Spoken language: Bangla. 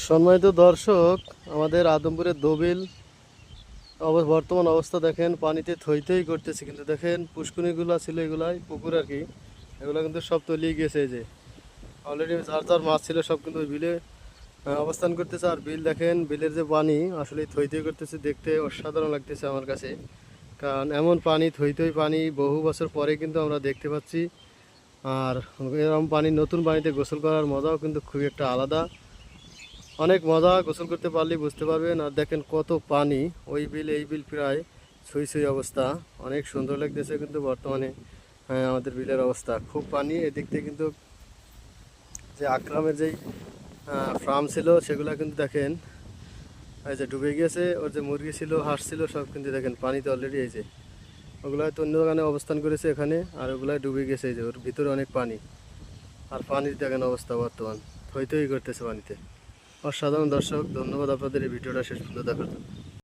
সম্মানিত দর্শক, আমাদের আদমপুরের দবিল বর্তমান অবস্থা দেখেন, পানিতে থই থই করতেছে। কিন্তু দেখেন পুষ্কুনিগুলো ছিল, এগুলাই পুকুর আর কি, এগুলো কিন্তু সব তলিয়ে গেছে। এই যে অলরেডি যার যার মাছ ছিল সব কিন্তু ওই বিলে অবস্থান করতেছে। আর বিল দেখেন, বিলের যে পানি আসলে থই থই করতেছে, দেখতে অসাধারণ লাগতেছে আমার কাছে। কারণ এমন পানি, থই থই পানি বহু বছর পরে কিন্তু আমরা দেখতে পাচ্ছি। আর এরকম পানি, নতুন পানিতে গোসল করার মজাও কিন্তু খুবই একটা আলাদা, অনেক মজা। গোসল করতে পারলে বুঝতে পারবেন। আর দেখেন কত পানি, ওই বিল এই বিল প্রায় ছুঁই ছুঁই অবস্থা। অনেক সুন্দর লাগতেছে কিন্তু বর্তমানে আমাদের বিলের অবস্থা খুব পানি। এদিক থেকে কিন্তু যে আকরামের যেই ফার্ম ছিল সেগুলো কিন্তু দেখেন এই যে ডুবে গিয়েছে। ওর যে মুরগি ছিল, হাঁস ছিল, সব কিন্তু দেখেন পানিতে অলরেডি এই যে ওগুলো হয়তো অন্য দোকানে অবস্থান করেছে এখানে, আর ওগুলাই ডুবে গেছে। এই যে ওর ভিতরে অনেক পানি, আর পানির দেখেন অবস্থা বর্তমান থই থই করতেছে পানিতে। অসাধারণ দর্শক, ধন্যবাদ আপনাদের এই ভিডিওটা শেষ পর্যন্ত দেখার জন্য।